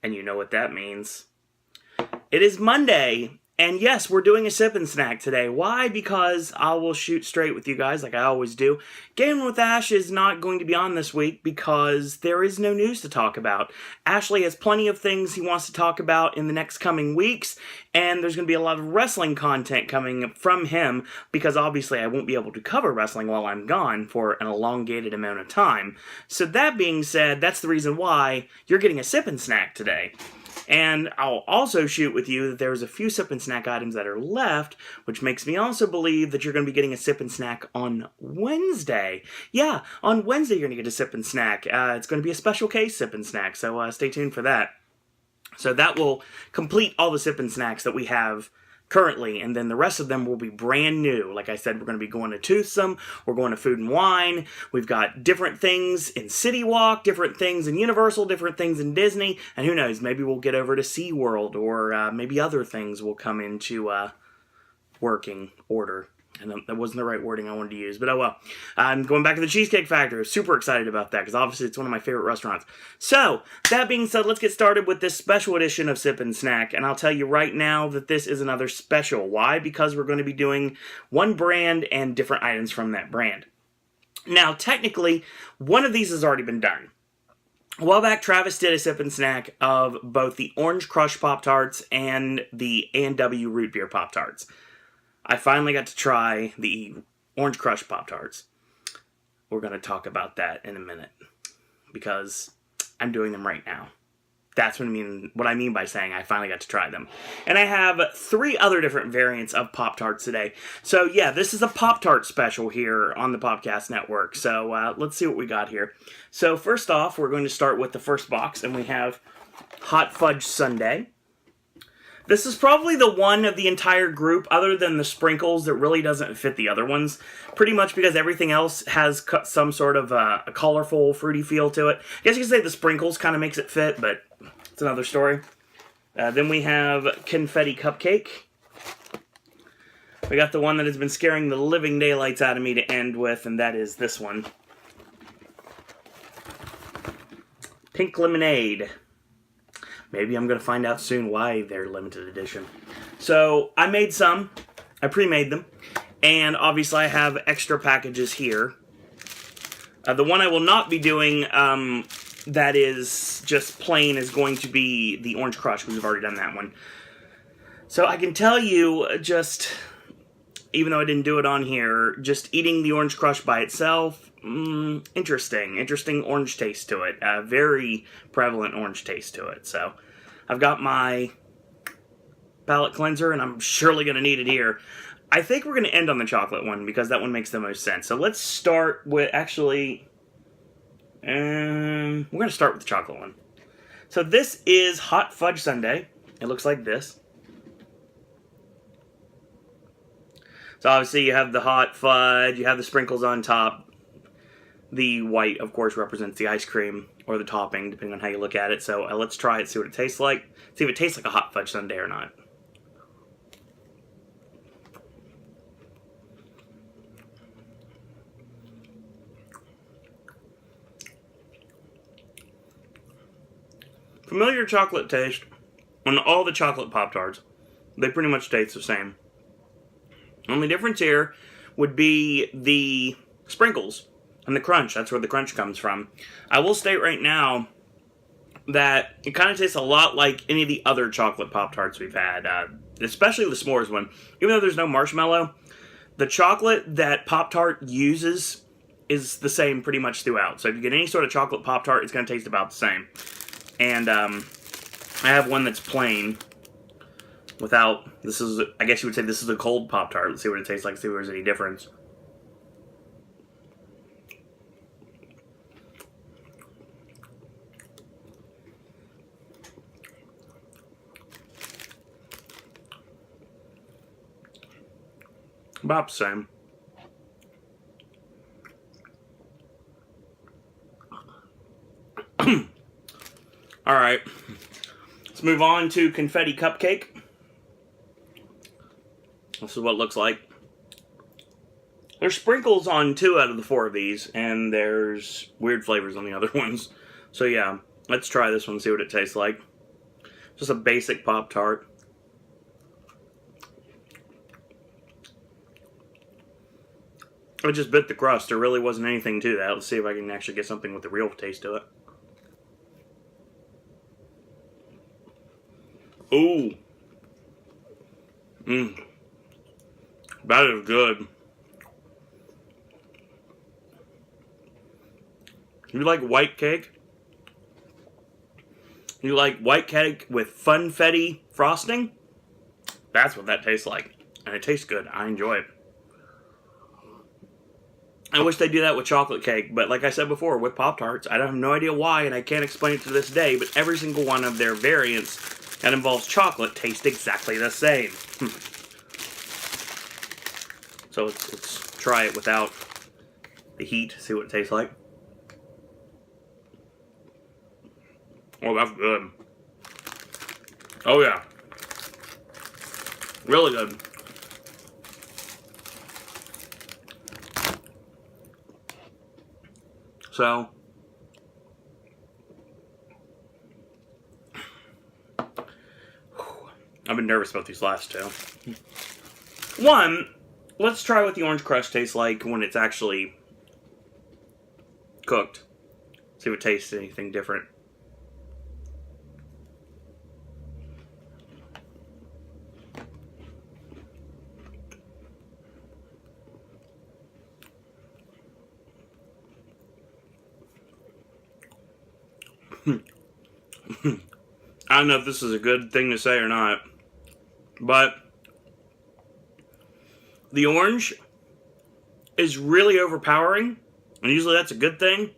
And you know what that means. It is Monday, and yes, we're doing a sip and snack today. Why? Because I will shoot straight with you guys like I always do. Gaming with Ash is not going to be on this week because there is no news to talk about. Ashley has plenty of things he wants to talk about in the next coming weeks, and there's going to be a lot of wrestling content coming from him because obviously I won't be able to cover wrestling while I'm gone for an elongated amount of time. So that being said, that's the reason why you're getting a sip and snack today. And I'll also shoot with you that there's a few sip and snack items that are left, which makes me also believe that you're going to be getting a sip and snack on Wednesday. Yeah, on Wednesday you're going to get a sip and snack. It's going to be a special case sip and snack, so stay tuned for that. So that will complete all the sip and snacks that we have currently, and then the rest of them will be brand new. Like I said, we're going to be going to Toothsome, we're going to Food and Wine, we've got different things in City Walk, different things in Universal, different things in Disney, and who knows, maybe we'll get over to SeaWorld, or maybe other things will come into working order. And that wasn't the right wording I wanted to use, but oh well. I'm going back to the Cheesecake Factory. Super excited about that, because obviously it's one of my favorite restaurants. So, that being said, let's get started with this special edition of Sip and Snack, and I'll tell you right now that this is another special. Why? Because we're going to be doing one brand and different items from that brand. Now, technically, one of these has already been done. A while back, Travis did a sip and snack of both the Orange Crush Pop-Tarts and the A&W Root Beer Pop-Tarts. I finally got to try the Orange Crush Pop-Tarts. We're going to talk about that in a minute, because I'm doing them right now. That's what I mean by saying I finally got to try them. And I have 3 other different variants of Pop-Tarts today. So yeah, this is a Pop-Tart special here on the Podcast Network. So let's see what we got here. So first off, we're going to start with the first box, and we have Hot Fudge Sundae. This is probably the one of the entire group, other than the sprinkles, that really doesn't fit the other ones. Pretty much because everything else has some sort of a colorful, fruity feel to it. I guess you could say the sprinkles kind of makes it fit, but it's another story. Then we have Confetti Cupcake. We got the one that has been scaring the living daylights out of me to end with, and that is this one. Pink Lemonade. Maybe I'm going to find out soon why they're limited edition. So, I made some. I pre-made them. And obviously I have extra packages here. The one I will not be doing that is just plain is going to be the Orange Crush, because we've already done that one. So I can tell you, just, even though I didn't do it on here, just eating the Orange Crush by itself, interesting orange taste to it. Very prevalent orange taste to it. So I've got my palate cleanser, and I'm surely going to need it here. I think we're going to end on the chocolate one, because that one makes the most sense. So let's start with, actually, we're going to start with the chocolate one. So this is Hot Fudge Sundae. It looks like this. So obviously you have the hot fudge, you have the sprinkles on top. The white, of course, represents the ice cream, or the topping, depending on how you look at it. So let's try it, see what it tastes like. See if it tastes like a hot fudge sundae or not. Familiar chocolate taste on all the chocolate Pop-Tarts. They pretty much taste the same. Only difference here would be the sprinkles and the crunch. That's where the crunch comes from. I will state right now that it kind of tastes a lot like any of the other chocolate Pop-Tarts we've had, especially the s'mores one. Even though there's no marshmallow, the chocolate that Pop-Tart uses is the same pretty much throughout. So if you get any sort of chocolate Pop-Tart, it's going to taste about the same. And I have one that's plain without, this is, I guess you would say this is a cold Pop-Tart. Let's see what it tastes like, see if there's any difference. About the same. Alright, let's move on to Confetti Cupcake. This is what it looks like. There's sprinkles on 2 out of the 4 of these, and there's weird flavors on the other ones. So yeah, let's try this one and see what it tastes like. Just a basic Pop Tart. I just bit the crust. There really wasn't anything to that. Let's see if I can actually get something with a real taste to it. Ooh. Mmm. That is good. You like white cake? You like white cake with funfetti frosting? That's what that tastes like. And it tastes good. I enjoy it. I wish they do that with chocolate cake, but like I said before, with Pop-Tarts, I have no idea why, and I can't explain it to this day, but every single one of their variants that involves chocolate tastes exactly the same. So let's try it without the heat, see what it tastes like. Oh, that's good. Oh, yeah. Really good. So, I've been nervous about these last two. One, let's try what the orange crust tastes like when it's actually cooked. See if it tastes anything different. I don't know if this is a good thing to say or not, but the orange is really overpowering, and usually that's a good thing.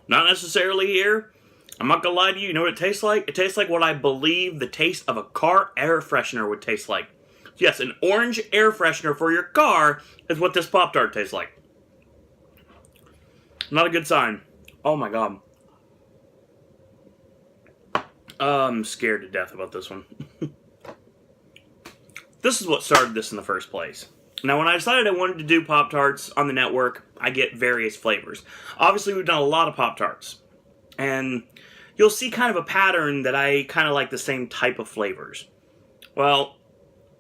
Not necessarily here. I'm not gonna lie to you, you know what it tastes like? It tastes like what I believe the taste of a car air freshener would taste like. Yes, an orange air freshener for your car is what this Pop-Tart tastes like. Not a good sign. Oh my god. I'm scared to death about this one. This is what started this in the first place. Now, when I decided I wanted to do Pop-Tarts on the network, I get various flavors. Obviously, we've done a lot of Pop-Tarts. And you'll see kind of a pattern that I kind of like the same type of flavors. Well,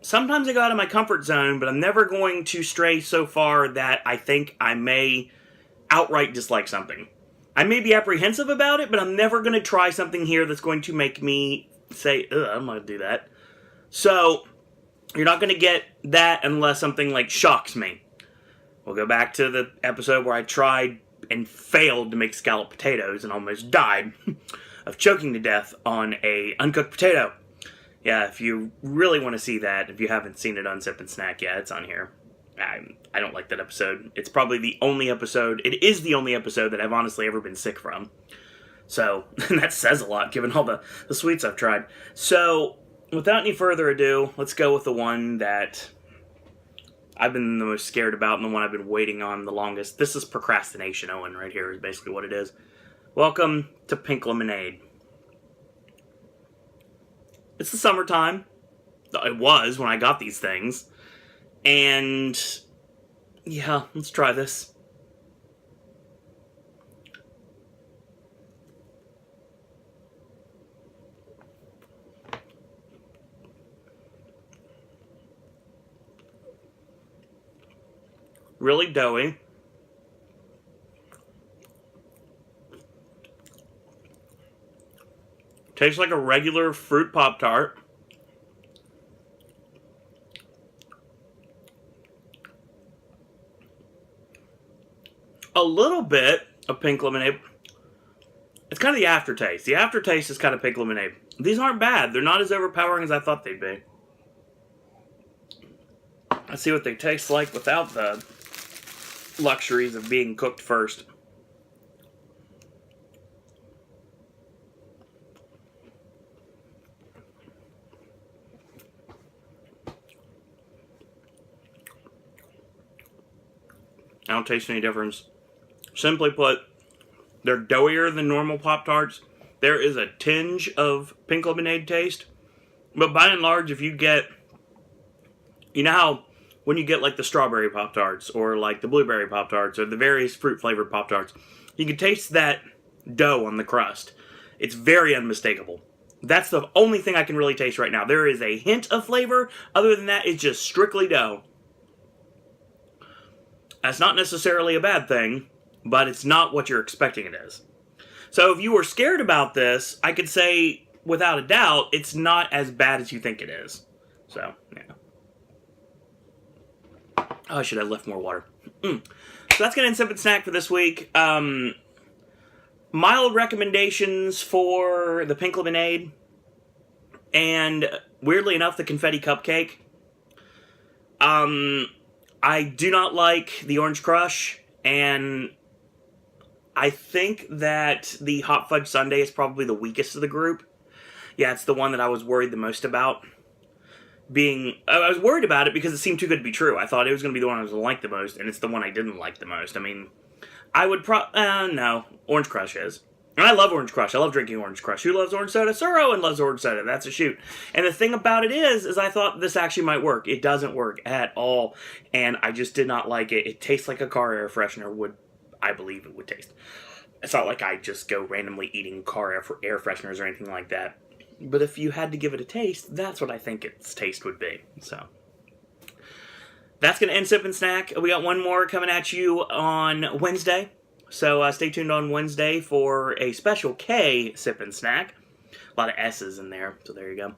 sometimes I go out of my comfort zone, but I'm never going to stray so far that I think I may outright dislike something. I may be apprehensive about it, but I'm never going to try something here that's going to make me say, ugh, I'm not going to do that. So, you're not going to get that unless something like shocks me. We'll go back to the episode where I tried and failed to make scalloped potatoes and almost died of choking to death on a uncooked potato. Yeah, if you really want to see that, if you haven't seen it on Sip and Snack, yeah, it's on here. I don't like that episode. It's probably the only episode, it is the only episode that I've honestly ever been sick from. So, and that says a lot given all the sweets I've tried. So, without any further ado, let's go with the one that I've been the most scared about and the one I've been waiting on the longest. This is Procrastination Owen right here is basically what it is. Welcome to Pink Lemonade. It's the summertime. It was when I got these things. And yeah, let's try this. Really doughy. Tastes like a regular fruit Pop-Tart. A little bit of pink lemonade. It's kind of the aftertaste. The aftertaste is kind of pink lemonade. These aren't bad. They're not as overpowering as I thought they'd be. Let's see what they taste like without the luxuries of being cooked first. I don't taste any difference. Simply put, they're doughier than normal Pop-Tarts. There is a tinge of pink lemonade taste. But by and large, if you get... You know how when you get like the strawberry Pop-Tarts or like the blueberry Pop-Tarts or the various fruit-flavored Pop-Tarts, you can taste that dough on the crust. It's very unmistakable. That's the only thing I can really taste right now. There is a hint of flavor. Other than that, it's just strictly dough. That's not necessarily a bad thing, but it's not what you're expecting it is. So if you were scared about this, I could say, without a doubt, it's not as bad as you think it is. So, yeah. Oh, I should have left more water. So that's going to end Sip and Snack for this week. Mild recommendations for the pink lemonade. And, weirdly enough, the confetti cupcake. I do not like the orange crush, and I think that the Hot Fudge Sundae is probably the weakest of the group. Yeah, it's the one that I was worried the most about. I was worried about it because it seemed too good to be true. I thought it was going to be the one I was going to like the most, and it's the one I didn't like the most. I mean, I would no, Orange Crush is. And I love Orange Crush. I love drinking Orange Crush. Who loves orange soda? SirOwen loves orange soda. That's a shoot. And the thing about it is I thought this actually might work. It doesn't work at all, and I just did not like it. It tastes like a car air freshener would, I believe it would taste. It's not like I just go randomly eating car air fresheners or anything like that. But if you had to give it a taste, that's what I think its taste would be. So that's going to end Sip and Snack. We got one more coming at you on Wednesday. So stay tuned on Wednesday for a special K Sip and Snack. A lot of S's in there, so there you go.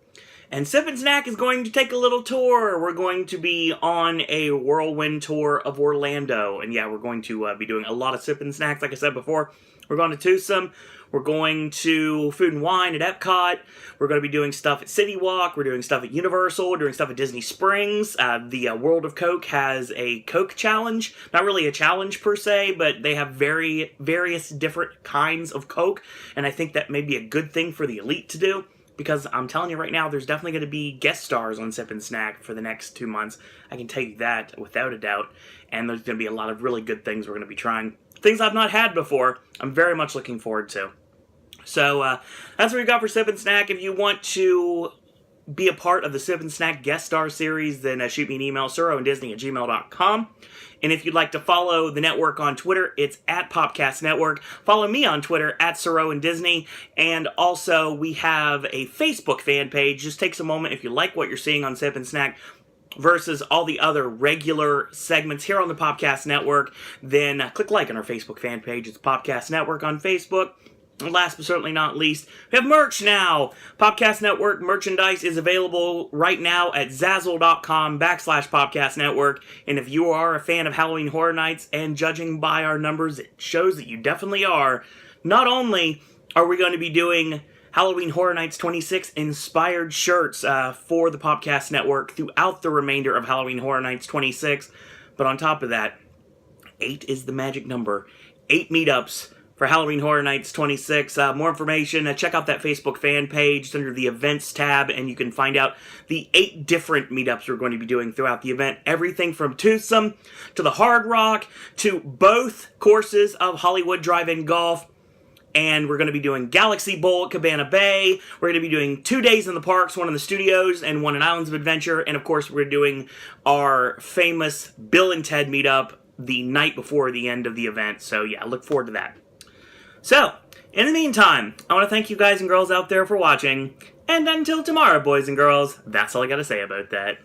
And Sip and Snack is going to take a little tour. We're going to be on a whirlwind tour of Orlando. And yeah, we're going to be doing a lot of Sip and Snacks, like I said before. We're going to Tucson. We're going to Food and Wine at Epcot. We're going to be doing stuff at City Walk. We're doing stuff at Universal. We're doing stuff at Disney Springs. The World of Coke has a Coke challenge. Not really a challenge per se, but they have various different kinds of Coke. And I think that may be a good thing for the elite to do. Because I'm telling you right now, there's definitely going to be guest stars on Sip and Snack for the next 2 months. I can tell you that without a doubt. And there's going to be a lot of really good things we're going to be trying. Things I've not had before. I'm very much looking forward to. So, that's what we got for Sip and Snack. If you want to be a part of the Sip and Snack guest star series, then shoot me an email, SirOwenDisney@gmail.com. And if you'd like to follow the network on Twitter, it's at Popcast Network. Follow me on Twitter, at SirOwenDisney. And also, we have a Facebook fan page. Just take a moment if you like what you're seeing on Sip and Snack versus all the other regular segments here on the Popcast Network, then click like on our Facebook fan page. It's Popcast Network on Facebook. And last but certainly not least, we have merch now. Popcast Network merchandise is available right now at Zazzle.com/Popcast Network. And if you are a fan of Halloween Horror Nights, and judging by our numbers, it shows that you definitely are, not only are we going to be doing Halloween Horror Nights 26 inspired shirts for the Popcast Network throughout the remainder of Halloween Horror Nights 26, but on top of that, 8 is the magic number. 8 meetups for Halloween Horror Nights 26. More information, check out that Facebook fan page. It's under the events tab, and you can find out the 8 different meetups we're going to be doing throughout the event. Everything from Tucson to the Hard Rock to both courses of Hollywood Drive-In Golf. And we're going to be doing Galaxy Bowl at Cabana Bay. We're going to be doing 2 days in the parks, one in the studios and one in Islands of Adventure. And of course, we're doing our famous Bill and Ted meetup the night before the end of the event. So yeah, look forward to that. So, in the meantime, I want to thank you guys and girls out there for watching. And until tomorrow, boys and girls, that's all I got to say about that.